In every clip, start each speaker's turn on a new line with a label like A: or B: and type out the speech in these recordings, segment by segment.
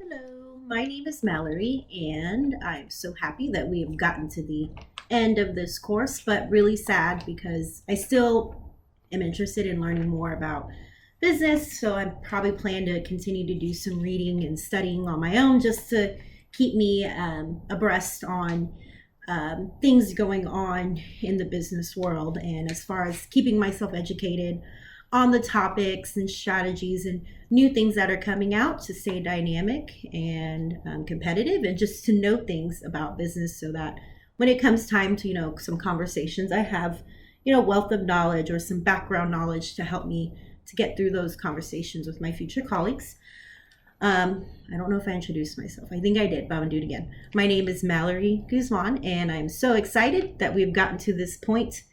A: Hello, my name is Mallory, and I'm so happy that we have gotten to the end of this course, but really sad because I still am interested in learning more about business. So I probably plan to continue to do some reading and studying on my own just to keep me abreast on things going on in the business world. And as far as keeping myself educated on the topics and strategies and new things that are coming out to stay dynamic and competitive and just to know things about business so that when it comes time to some conversations I have wealth of knowledge or some background knowledge to help me to get through those conversations with my future colleagues. I don't know if I introduced myself. I think I did, but I'm gonna do it again. My name is Mallory Guzman, and I'm so excited that we've gotten to this point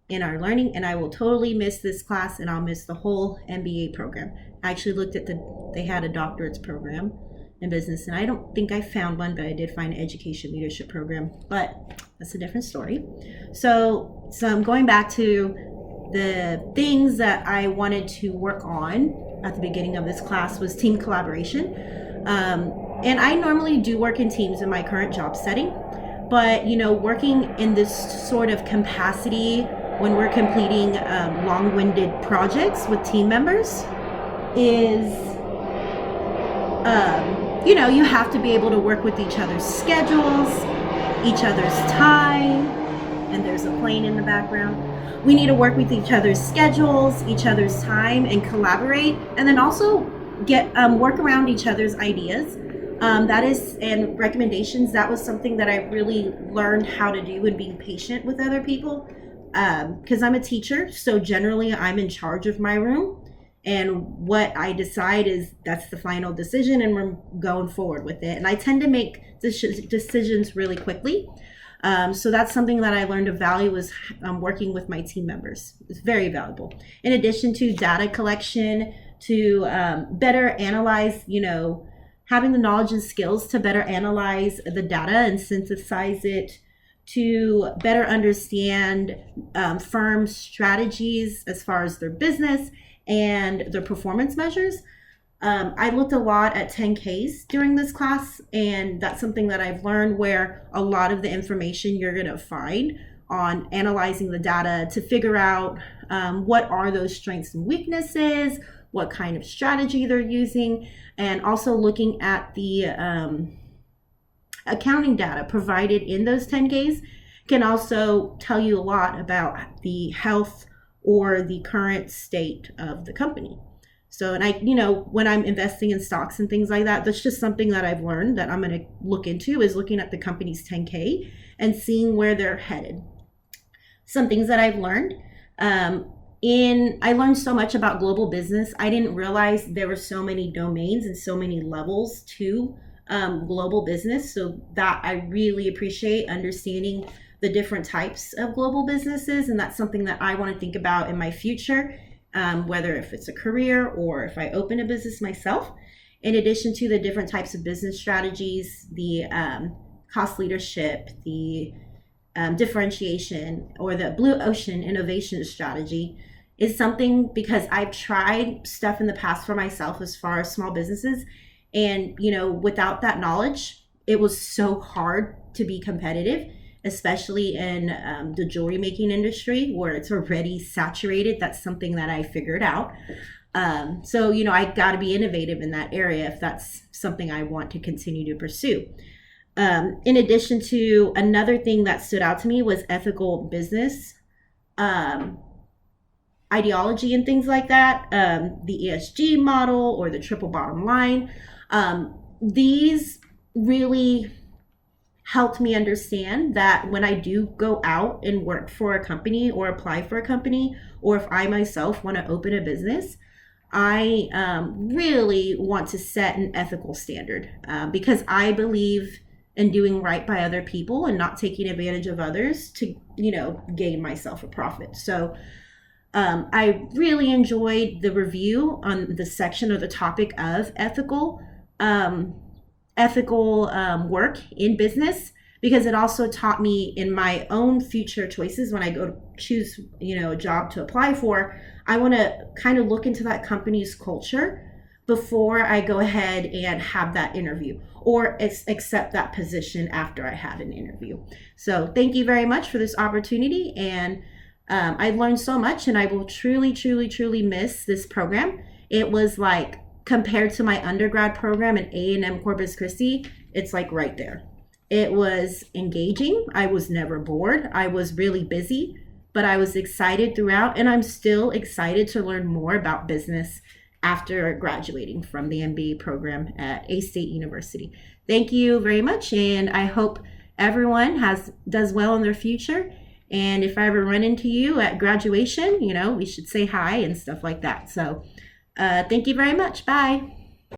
A: in our learning, and I will totally miss this class, and I'll miss the whole MBA program. I actually looked at they had a doctorate's program in business, and I don't think I found one, but I did find an education leadership program, but that's a different story. So I'm going back to the things that I wanted to work on at the beginning of this class was team collaboration. And I normally do work in teams in my current job setting, but working in this sort of capacity when we're completing long-winded projects with team members is, you have to be able to work with each other's schedules, each other's time, and there's a plane in the background. We need to work with each other's schedules, each other's time, and collaborate, and then also get work around each other's ideas. And recommendations. That was something that I really learned how to do and being patient with other people. Because I'm a teacher, so generally I'm in charge of my room, and what I decide is that's the final decision, and we're going forward with it. And I tend to make decisions really quickly. So that's something that I learned of value was working with my team members. It's very valuable. In addition to data collection, to better analyze, having the knowledge and skills to better analyze the data and synthesize it, to better understand firms' strategies as far as their business and their performance measures. I looked a lot at 10Ks during this class, and that's something that I've learned where a lot of the information you're going to find on analyzing the data to figure out what are those strengths and weaknesses, what kind of strategy they're using, and also looking at the accounting data provided in those 10Ks can also tell you a lot about the health or the current state of the company. So, and I, when I'm investing in stocks and things like that, that's just something that I've learned that I'm going to look into is looking at the company's 10K and seeing where they're headed. Some things that I've learned, I learned so much about global business. I didn't realize there were so many domains and so many levels to global business. So that I really appreciate understanding the different types of global businesses. And that's something that I want to think about in my future, whether if it's a career or if I open a business myself. In addition to the different types of business strategies, the cost leadership, the differentiation, or the blue ocean innovation strategy is something because I've tried stuff in the past for myself as far as small businesses. And, without that knowledge, it was so hard to be competitive, especially in the jewelry making industry where it's already saturated. That's something that I figured out. So, I got to be innovative in that area if that's something I want to continue to pursue. In addition to another thing that stood out to me was ethical business ideology and things like that, the ESG model or the triple bottom line. These really helped me understand that when I do go out and work for a company or apply for a company, or if I myself want to open a business, I really want to set an ethical standard because I believe in doing right by other people and not taking advantage of others to, gain myself a profit. So I really enjoyed the review on the section or the topic of ethical work in business, because it also taught me in my own future choices when I go to choose, a job to apply for. I want to kind of look into that company's culture, before I go ahead and have that interview or accept that position after I had an interview. So thank you very much for this opportunity. And I've learned so much, and I will truly, truly, truly miss this program. It was like, compared to my undergrad program at A&M Corpus Christi, it's like right there. It was engaging. I was never bored. I was really busy, but I was excited throughout, and I'm still excited to learn more about business after graduating from the MBA program at A-State University. Thank you very much, and I hope everyone does well in their future. And if I ever run into you at graduation, we should say hi and stuff like that. So thank you very much. Bye.